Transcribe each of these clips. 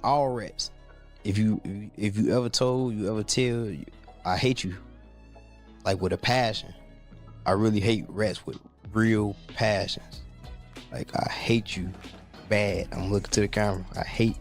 all rats. If you ever told, you ever tell, I hate you, like with a passion. I really hate rats with real passions. Like I hate you bad. I'm looking to the camera. I hate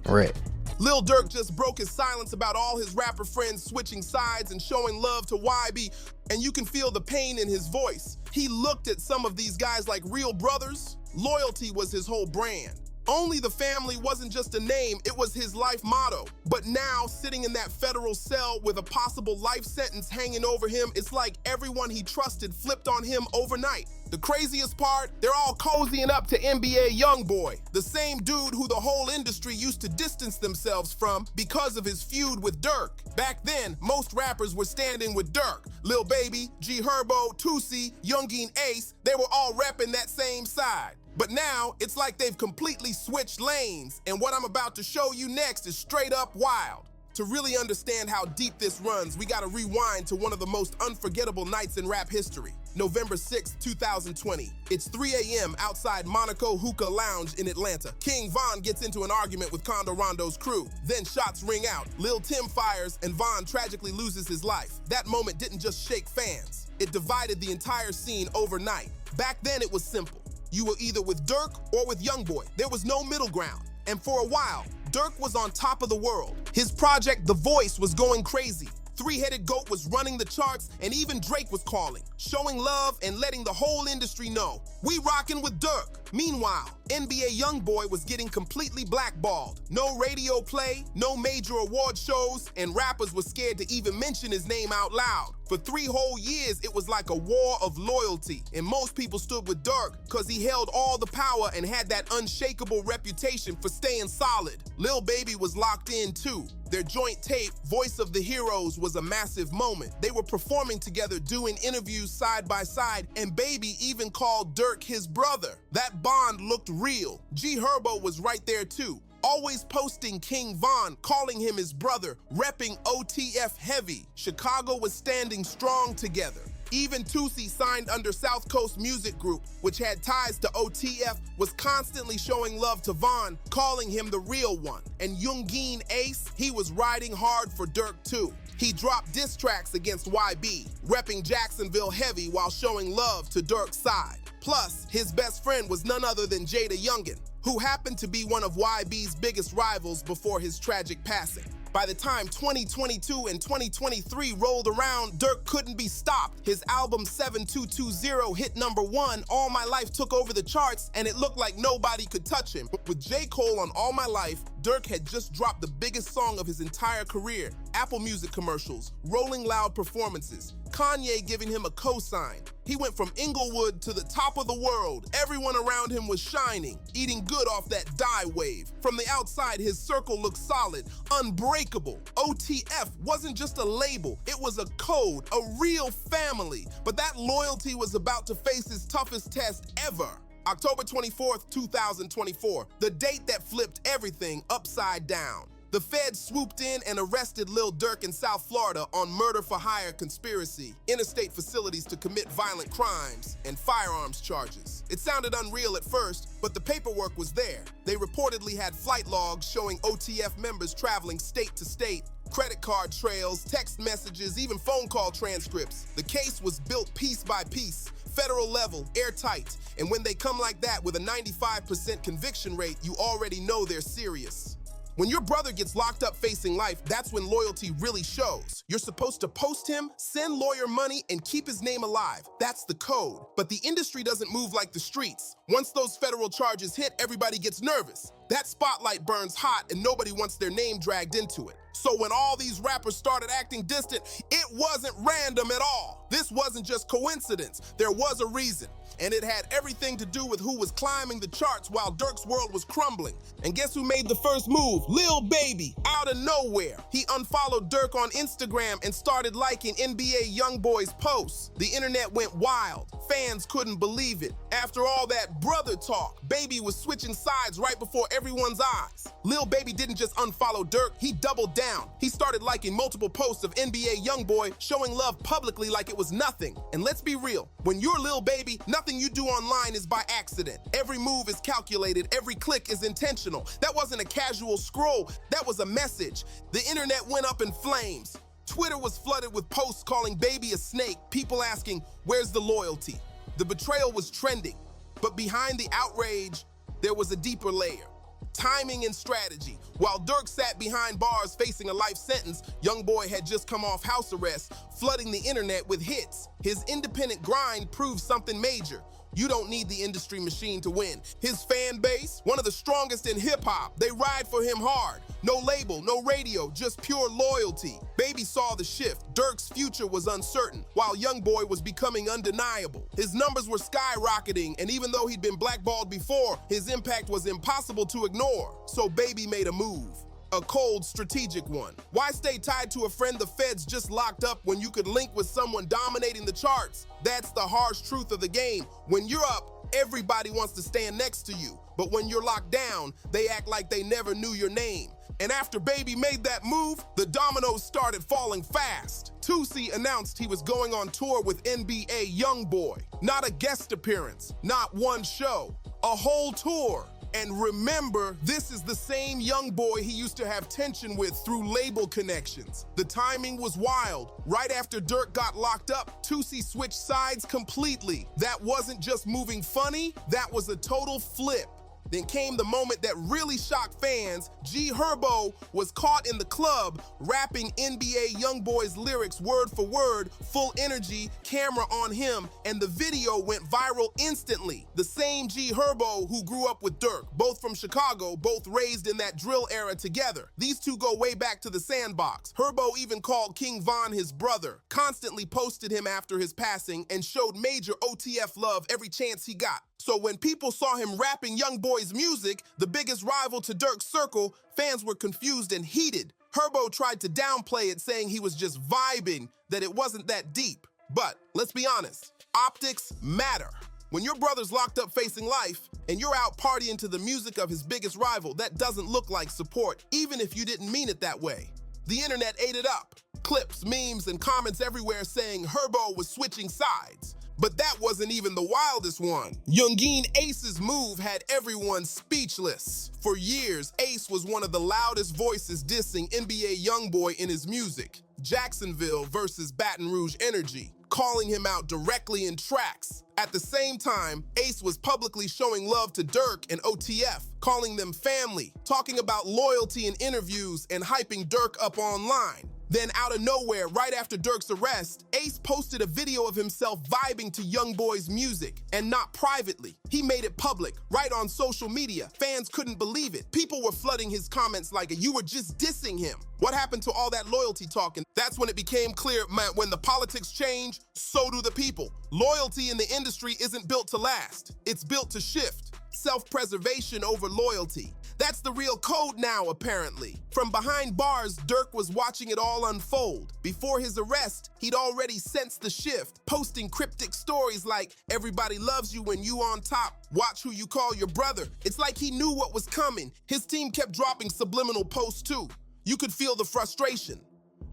rat. Lil Durk just broke his silence about all his rapper friends switching sides and showing love to YB, and you can feel the pain in his voice. He looked at some of these guys like real brothers. Loyalty was his whole brand. Only the family wasn't just a name, it was his life motto. But now, sitting in that federal cell with a possible life sentence hanging over him, it's like everyone he trusted flipped on him overnight. The craziest part, they're all cozying up to NBA Youngboy, the same dude who the whole industry used to distance themselves from because of his feud with Durk. Back then, most rappers were standing with Durk. Lil Baby, G Herbo, Toosii, Youngeen Ace, they were all repping that same side. But now, it's like they've completely switched lanes, and what I'm about to show you next is straight up wild. To really understand how deep this runs, we gotta rewind to one of the most unforgettable nights in rap history. November 6, 2020. It's 3 a.m. outside Monaco Hookah Lounge in Atlanta. King Von gets into an argument with Kondo Rondo's crew. Then shots ring out, Lil Tim fires, and Von tragically loses his life. That moment didn't just shake fans, it divided the entire scene overnight. Back then it was simple. You were either with Durk or with Youngboy. There was no middle ground. And for a while, Durk was on top of the world. His project, The Voice, was going crazy. Three-Headed Goat was running the charts, and even Drake was calling, showing love and letting the whole industry know, we rockin' with Durk. Meanwhile, NBA Youngboy was getting completely blackballed. No radio play, no major award shows, and rappers were scared to even mention his name out loud. For 3 whole years, it was like a war of loyalty, and most people stood with Durk because he held all the power and had that unshakable reputation for staying solid. Lil Baby was locked in too. Their joint tape, Voice of the Heroes, was a massive moment. They were performing together, doing interviews side by side, and Baby even called Durk his brother. That bond looked real. G Herbo was right there too, always posting King Von, calling him his brother, repping OTF heavy. Chicago was standing strong together. Even Toosii, signed under South Coast Music Group, which had ties to OTF, was constantly showing love to Von, calling him the real one. And Youngeen Ace, he was riding hard for Durk too. He dropped diss tracks against YB, repping Jacksonville heavy while showing love to Durk's side. Plus, his best friend was none other than Jada Youngin, who happened to be one of YB's biggest rivals before his tragic passing. By the time 2022 and 2023 rolled around, Durk couldn't be stopped. His album 7220 hit #1, All My Life took over the charts, and it looked like nobody could touch him. With J. Cole on All My Life, Durk had just dropped the biggest song of his entire career. Apple Music commercials, Rolling Loud performances, Kanye giving him a cosign. He went from Inglewood to the top of the world. Everyone around him was shining, eating good off that die wave. From the outside, his circle looked solid, unbreakable. OTF wasn't just a label, it was a code, a real family. But that loyalty was about to face his toughest test ever. October 24th, 2024, the date that flipped everything upside down. The feds swooped in and arrested Lil Durk in South Florida on murder-for-hire conspiracy, interstate facilities to commit violent crimes, and firearms charges. It sounded unreal at first, but the paperwork was there. They reportedly had flight logs showing OTF members traveling state to state, credit card trails, text messages, even phone call transcripts. The case was built piece by piece, federal level, airtight, and when they come like that with a 95% conviction rate, you already know they're serious. When your brother gets locked up facing life, that's when loyalty really shows. You're supposed to post him, send lawyer money, and keep his name alive. That's the code. But the industry doesn't move like the streets. Once those federal charges hit, everybody gets nervous. That spotlight burns hot and nobody wants their name dragged into it. So when all these rappers started acting distant, it wasn't random at all. This wasn't just coincidence. There was a reason. And it had everything to do with who was climbing the charts while Durk's world was crumbling. And guess who made the first move? Lil Baby, out of nowhere. He unfollowed Durk on Instagram and started liking NBA Youngboy's posts. The internet went wild. Fans couldn't believe it. After all that brother talk, Baby was switching sides right before everyone's eyes. Lil Baby didn't just unfollow Durk, he doubled down. He started liking multiple posts of NBA YoungBoy, showing love publicly like it was nothing. And let's be real, when you're Lil Baby, nothing you do online is by accident. Every move is calculated, every click is intentional. That wasn't a casual scroll, that was a message. The internet went up in flames. Twitter was flooded with posts calling Baby a snake, people asking, where's the loyalty? The betrayal was trending, but behind the outrage, there was a deeper layer. Timing and strategy. While Durk sat behind bars facing a life sentence, YoungBoy had just come off house arrest, flooding the internet with hits. His independent grind proved something major. You don't need the industry machine to win. His fan base, one of the strongest in hip-hop, they ride for him hard. No label, no radio, just pure loyalty. Baby saw the shift. Durk's future was uncertain, while YoungBoy was becoming undeniable. His numbers were skyrocketing, and even though he'd been blackballed before, his impact was impossible to ignore. So Baby made a move. A cold, strategic one. Why stay tied to a friend the feds just locked up when you could link with someone dominating the charts? That's the harsh truth of the game. When you're up, everybody wants to stand next to you. But when you're locked down, they act like they never knew your name. And after Baby made that move, the dominoes started falling fast. Toosii announced he was going on tour with NBA YoungBoy. Not a guest appearance, not one show, a whole tour. And remember, this is the same YoungBoy he used to have tension with through label connections. The timing was wild. Right after Durk got locked up, Toosii switched sides completely. That wasn't just moving funny, that was a total flip. Then came the moment that really shocked fans. G Herbo was caught in the club rapping NBA YoungBoy's lyrics word for word, full energy, camera on him, and the video went viral instantly. The same G Herbo who grew up with Durk, both from Chicago, both raised in that drill era together. These two go way back to the sandbox. Herbo even called King Von his brother, constantly posted him after his passing, and showed major OTF love every chance he got. So when people saw him rapping YoungBoy's music, the biggest rival to Durk's circle, fans were confused and heated. Herbo tried to downplay it, saying he was just vibing, that it wasn't that deep. But let's be honest, optics matter. When your brother's locked up facing life, and you're out partying to the music of his biggest rival, that doesn't look like support, even if you didn't mean it that way. The internet ate it up. Clips, memes, and comments everywhere saying Herbo was switching sides. But that wasn't even the wildest one. Youngin Ace's move had everyone speechless. For years, Ace was one of the loudest voices dissing NBA YoungBoy in his music. Jacksonville versus Baton Rouge energy, calling him out directly in tracks. At the same time, Ace was publicly showing love to Durk and OTF, calling them family, talking about loyalty in interviews and hyping Durk up online. Then out of nowhere, right after Durk's arrest, Ace posted a video of himself vibing to YoungBoy's music, and not privately. He made it public, right on social media. Fans couldn't believe it. People were flooding his comments like, you were just dissing him. What happened to all that loyalty talking? That's when it became clear, man, when the politics change, so do the people. Loyalty in the industry isn't built to last. It's built to shift. Self-preservation over loyalty. That's the real code now, apparently. From behind bars, Durk was watching it all unfold. Before his arrest, he'd already sensed the shift, posting cryptic stories like, everybody loves you when you on top, watch who you call your brother. It's like he knew what was coming. His team kept dropping subliminal posts too. You could feel the frustration.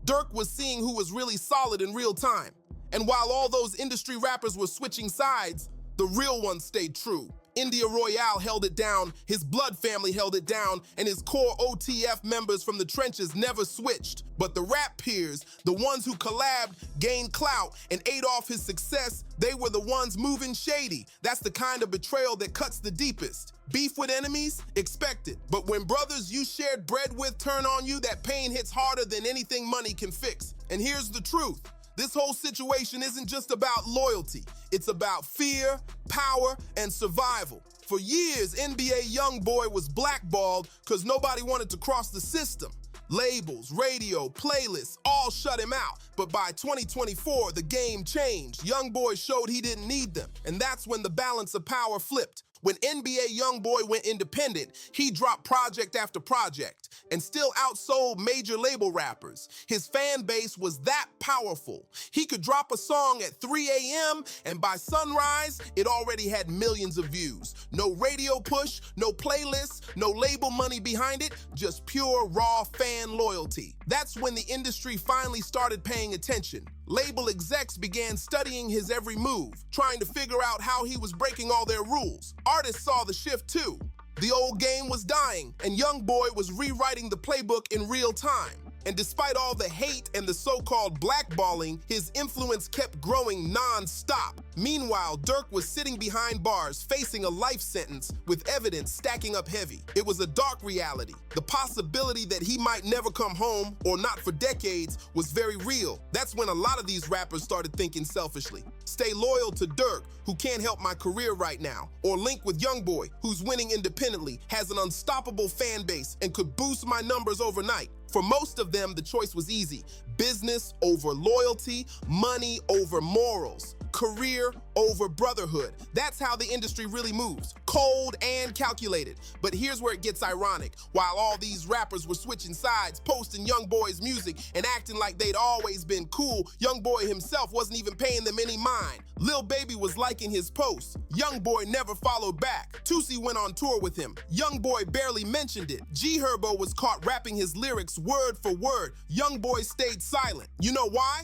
Durk was seeing who was really solid in real time. And while all those industry rappers were switching sides, the real ones stayed true. India Royale held it down, his blood family held it down, and his core OTF members from the trenches never switched. But the rap peers, the ones who collabed, gained clout, and ate off his success, they were the ones moving shady. That's the kind of betrayal that cuts the deepest. Beef with enemies? Expect it. But when brothers you shared bread with turn on you, that pain hits harder than anything money can fix. And here's the truth. This whole situation isn't just about loyalty. It's about fear, power, and survival. For years, NBA YoungBoy was blackballed because nobody wanted to cross the system. Labels, radio, playlists, all shut him out. But by 2024, the game changed. YoungBoy showed he didn't need them. And that's when the balance of power flipped. When NBA YoungBoy went independent, he dropped project after project and still outsold major label rappers. His fan base was that powerful. He could drop a song at 3 a.m. and by sunrise, it already had millions of views. No radio push, no playlists, no label money behind it, just pure raw fan loyalty. That's when the industry finally started paying attention. Label execs began studying his every move, trying to figure out how he was breaking all their rules. Artists saw the shift too. The old game was dying, and YoungBoy was rewriting the playbook in real time. And despite all the hate and the so-called blackballing, his influence kept growing non-stop. Meanwhile, Durk was sitting behind bars, facing a life sentence with evidence stacking up heavy. It was a dark reality. The possibility that he might never come home, or not for decades, was very real. That's when a lot of these rappers started thinking selfishly. Stay loyal to Durk, who can't help my career right now, or link with YoungBoy, who's winning independently, has an unstoppable fan base, and could boost my numbers overnight. For most of them, the choice was easy. Business over loyalty, money over morals, career over brotherhood. That's how the industry really moves, cold and calculated. But here's where it gets ironic. While all these rappers were switching sides, posting YoungBoy's music and acting like they'd always been cool, YoungBoy himself wasn't even paying them any mind. Lil Baby was liking his posts. YoungBoy never followed back. Toosii went on tour with him. YoungBoy barely mentioned it. G Herbo was caught rapping his lyrics word for word. YoungBoy stayed silent. You know why?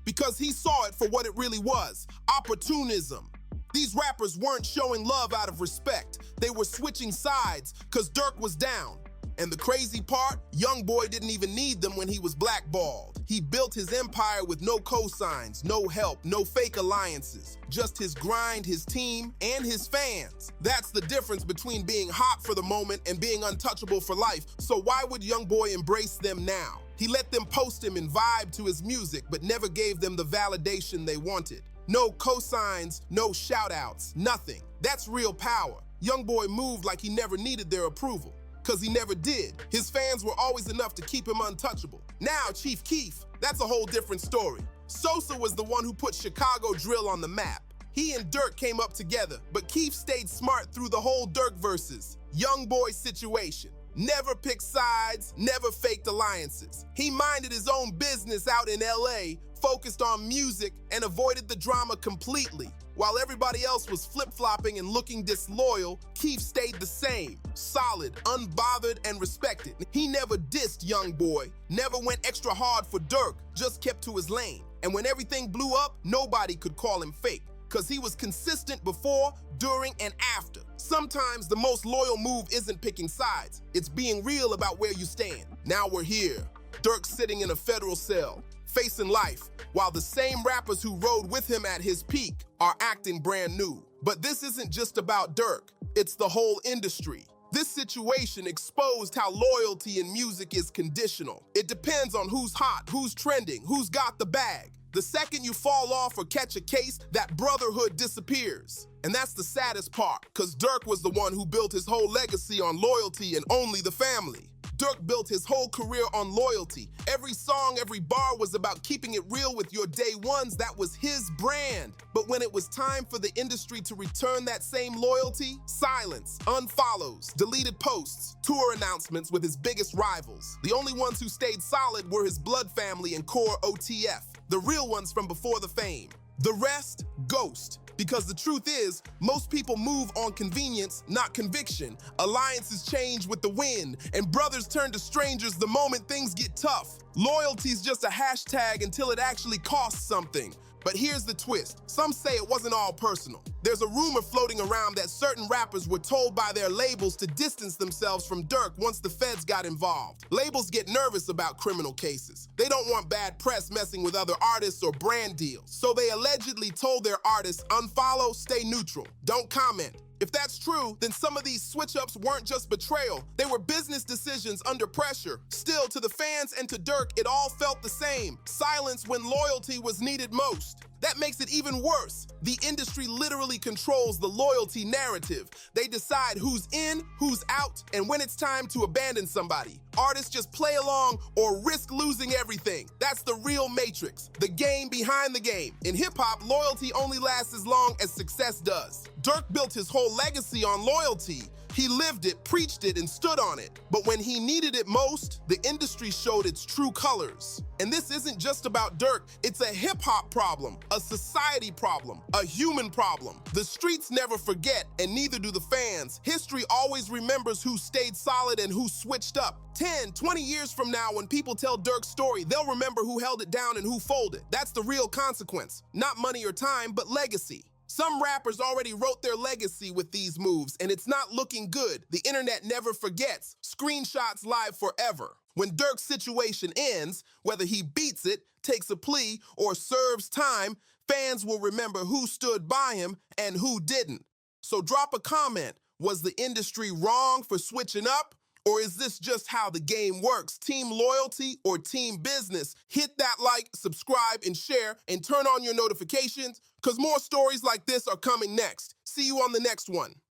Because he saw it for what it really was, opportunism. These rappers weren't showing love out of respect. They were switching sides because Durk was down. And the crazy part, YoungBoy didn't even need them when he was blackballed. He built his empire with no cosigns, no help, no fake alliances. Just his grind, his team, and his fans. That's the difference between being hot for the moment and being untouchable for life. So why would YoungBoy embrace them now? He let them post him and vibe to his music, but never gave them the validation they wanted. No cosigns, no shout-outs, nothing. That's real power. YoungBoy moved like he never needed their approval, because he never did. His fans were always enough to keep him untouchable. Now, Chief Keef, that's a whole different story. Sosa was the one who put Chicago drill on the map. He and Durk came up together, but Keef stayed smart through the whole Durk verses. YoungBoy situation. Never picked sides, never faked alliances. He minded his own business out in LA, focused on music, and avoided the drama completely. While everybody else was flip-flopping and looking disloyal, Keef stayed the same, solid, unbothered, and respected. He never dissed YoungBoy, never went extra hard for Durk, just kept to his lane. And when everything blew up, nobody could call him fake, because he was consistent before, during, and after. Sometimes the most loyal move isn't picking sides, it's being real about where you stand. Now we're here, Durk sitting in a federal cell, facing life, while the same rappers who rode with him at his peak are acting brand new. But this isn't just about Durk, it's the whole industry. This situation exposed how loyalty in music is conditional. It depends on who's hot, who's trending, who's got the bag. The second you fall off or catch a case, that brotherhood disappears. And that's the saddest part, because Durk was the one who built his whole legacy on loyalty and only the family. Durk built his whole career on loyalty. Every song, every bar was about keeping it real with your day ones. That was his brand. But when it was time for the industry to return that same loyalty, silence, unfollows, deleted posts, tour announcements with his biggest rivals. The only ones who stayed solid were his blood family and core OTF, the real ones from before the fame. The rest, ghost. Because the truth is, most people move on convenience, not conviction. Alliances change with the wind, and brothers turn to strangers the moment things get tough. Loyalty's just a hashtag until it actually costs something. But here's the twist. Some say it wasn't all personal. There's a rumor floating around that certain rappers were told by their labels to distance themselves from Durk once the feds got involved. Labels get nervous about criminal cases. They don't want bad press messing with other artists or brand deals. So they allegedly told their artists, unfollow, stay neutral, don't comment. If that's true, then some of these switch-ups weren't just betrayal. They were business decisions under pressure. Still, to the fans and to Durk, it all felt the same. Silence when loyalty was needed most. That makes it even worse. The industry literally controls the loyalty narrative. They decide who's in, who's out, and when it's time to abandon somebody. Artists just play along or risk losing everything. That's the real matrix, the game behind the game. In hip-hop, loyalty only lasts as long as success does. Durk built his whole legacy on loyalty. He lived it, preached it, and stood on it. But when he needed it most, the industry showed its true colors. And this isn't just about Durk, it's a hip-hop problem, a society problem, a human problem. The streets never forget, and neither do the fans. History always remembers who stayed solid and who switched up. 10, 20 years from now, when people tell Durk's story, they'll remember who held it down and who folded. That's the real consequence. Not money or time, but legacy. Some rappers already wrote their legacy with these moves, and it's not looking good. The internet never forgets. Screenshots live forever. When Durk's situation ends, whether he beats it, takes a plea, or serves time, fans will remember who stood by him and who didn't. So drop a comment. Was the industry wrong for switching up? Or is this just how the game works? Team loyalty or team business? Hit that like, subscribe, and share, and turn on your notifications, because more stories like this are coming next. See you on the next one.